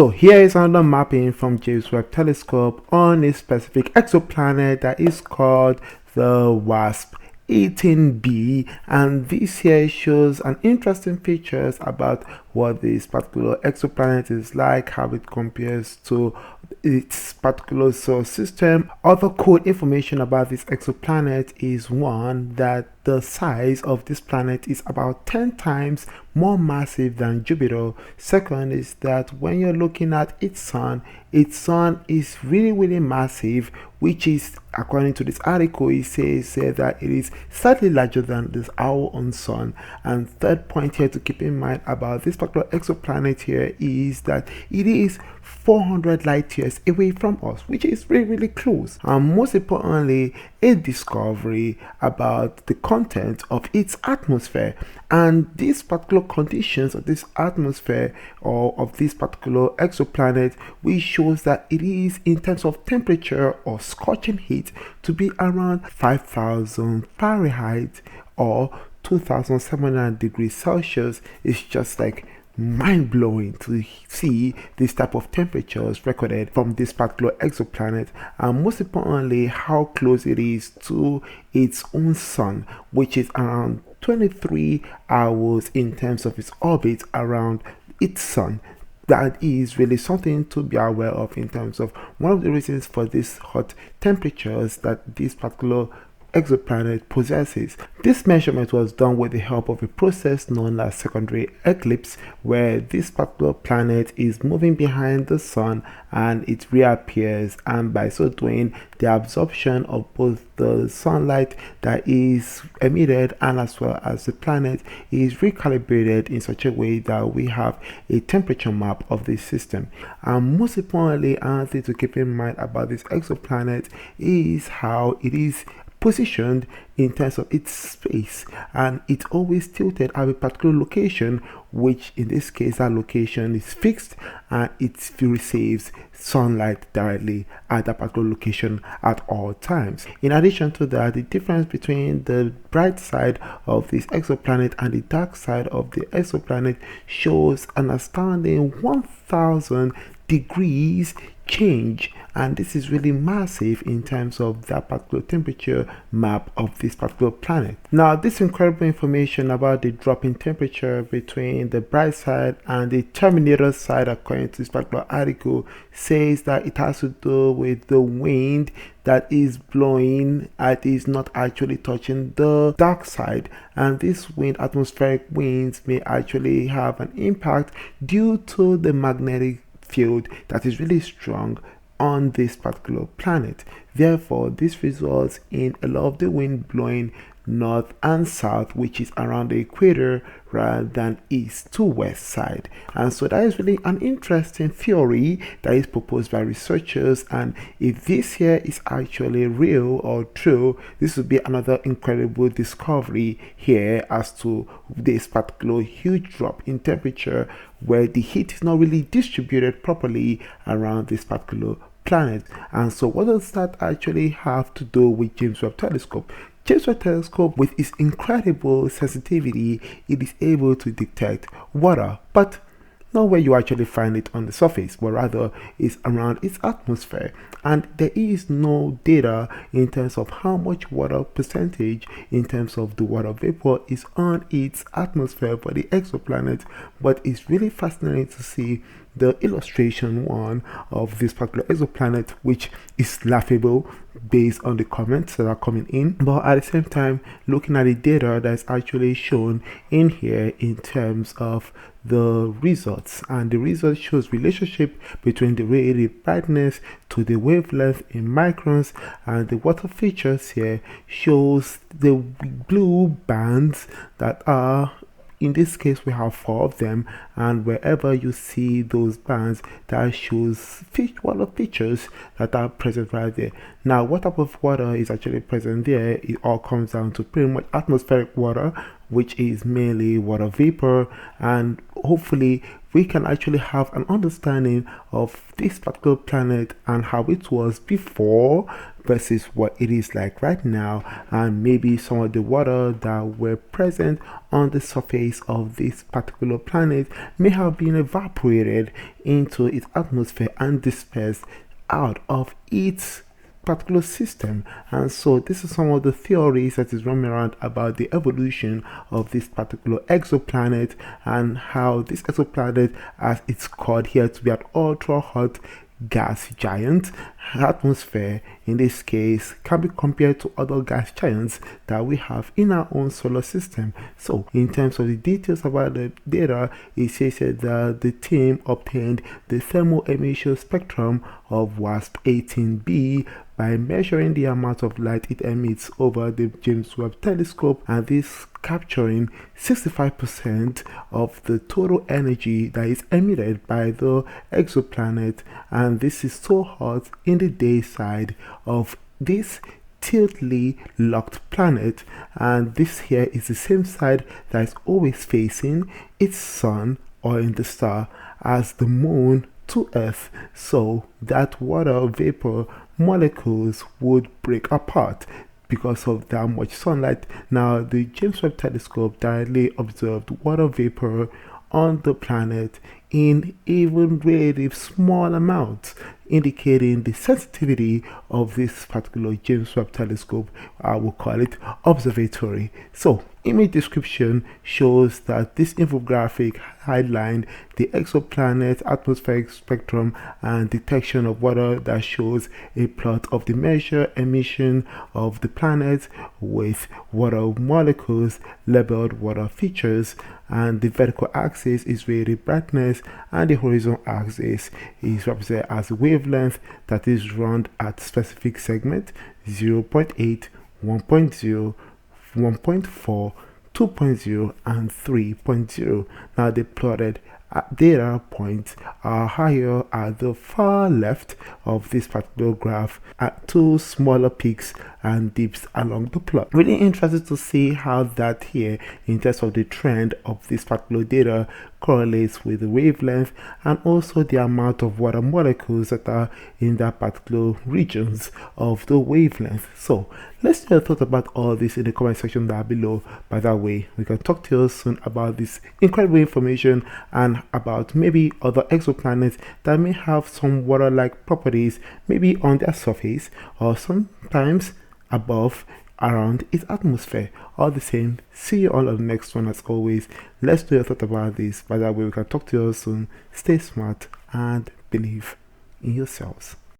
So here is another mapping from James Webb Telescope on a specific exoplanet that is called the WASP 18b, and this here shows an interesting features about what this particular exoplanet is like, how it compares to its particular solar system. Other cool information about this exoplanet is one, that the size of this planet is about 10 times more massive than Jupiter. Second is that when you're looking at its sun is really massive, which is, according to this article, it says that it is slightly larger than our own sun. And third point here to keep in mind about this particular exoplanet here is that it is 400 light years away from us, which is really close. And most importantly, a discovery about the content of its atmosphere, and these particular conditions of this atmosphere or of this particular exoplanet, which shows that it is, in terms of temperature or scorching heat, to be around 5,000 Fahrenheit or 2,700 degrees Celsius. Is just like mind-blowing to see this type of temperatures recorded from this particular exoplanet, and most importantly how close it is to its own sun, which is around 23 hours in terms of its orbit around its sun. That is really something to be aware of in terms of one of the reasons for these hot temperatures that this particular exoplanet possesses. This measurement was done with the help of a process known as secondary eclipse, where this particular planet is moving behind the sun and it reappears, and by so doing the absorption of both the sunlight that is emitted and as well as the planet is recalibrated in such a way that we have a temperature map of this system. And most importantly, another thing to keep in mind about this exoplanet is how it is positioned in terms of its space, and it's always tilted at a particular location, which in this case that location is fixed and it receives sunlight directly at that particular location at all times. In addition to that, the difference between the bright side of this exoplanet and the dark side of the exoplanet shows an astounding 1,000 degrees change, and this is really massive in terms of that particular temperature map of this particular planet. Now, this incredible information about the drop in temperature between the bright side and the terminator side, according to this particular article, says that it has to do with the wind that is blowing and is not actually touching the dark side, and this wind, atmospheric winds, may actually have an impact due to the magnetic field that is really strong on this particular planet. Therefore, this results in a lot of the wind blowing north and south, which is around the equator, rather than east to west side. And so that is really an interesting theory that is proposed by researchers, and if this here is actually real or true, this would be another incredible discovery here as to this particular huge drop in temperature, where the heat is not really distributed properly around this particular planet. And so what does that actually have to do with James Webb Telescope? James Webb Telescope, with its incredible sensitivity, it is able to detect water, but not where you actually find it on the surface, but rather is around its atmosphere. And there is no data in terms of how much water percentage in terms of the water vapor is on its atmosphere for the exoplanet, but it's really fascinating to see the illustration one of this particular exoplanet, which is laughable based on the comments that are coming in, but at the same time looking at the data that's actually shown in here in terms of the results, and the result shows relationship between the radiative brightness to the wavelength in microns, and the water features here shows the blue bands that are, in this case we have 4 of them, and wherever you see those bands, that shows water features that are present right there. Now, what type of water is actually present there? It all comes down to pretty much atmospheric water, which is mainly water vapor, and hopefully we can actually have an understanding of this particular planet and how it was before versus what it is like right now, and maybe some of the water that were present on the surface of this particular planet may have been evaporated into its atmosphere and dispersed out of its particular system. And so this is some of the theories that is running around about the evolution of this particular exoplanet, and how this exoplanet, as it's called here, to be an ultra hot gas giant. Atmosphere in this case can be compared to other gas giants that we have in our own solar system. So in terms of the details about the data, it says that the team obtained the thermal emission spectrum of WASP-18b by measuring the amount of light it emits over the James Webb Telescope, and this capturing 65% of the total energy that is emitted by the exoplanet. And this is so hot in the day side of this tiltly locked planet, and this here is the same side that is always facing its sun or in the star as the moon to Earth, so that water vapor molecules would break apart because of that much sunlight. Now, the James Webb Telescope directly observed water vapor on the planet in even relative small amounts, indicating the sensitivity of this particular James Webb Telescope. I will call it observatory. So image description shows that this infographic highlighted the exoplanet atmospheric spectrum and detection of water, that shows a plot of the measured emission of the planet with water molecules labeled water features, and the vertical axis is relative brightness, and the horizontal axis is represented as wavelength that is run at specific segment 0.8, 1.0, 1.4, 2.0 and 3.0. Now the plotted data points are higher at the far left of this particular graph, at two smaller peaks and dips along the plot. Really interested to see how that here, in terms of the trend of this particular data, correlates with the wavelength and also the amount of water molecules that are in that particular regions of the wavelength. So let's hear your thoughts about all this in the comment section down below. By that way, we can talk to you soon about this incredible information and about maybe other exoplanets that may have some water-like properties, maybe on their surface or sometimes above, around its atmosphere. All the same, see you all on the next one. As always, let's do your thought about this. By that way, we can talk to you soon. Stay smart and believe in yourselves.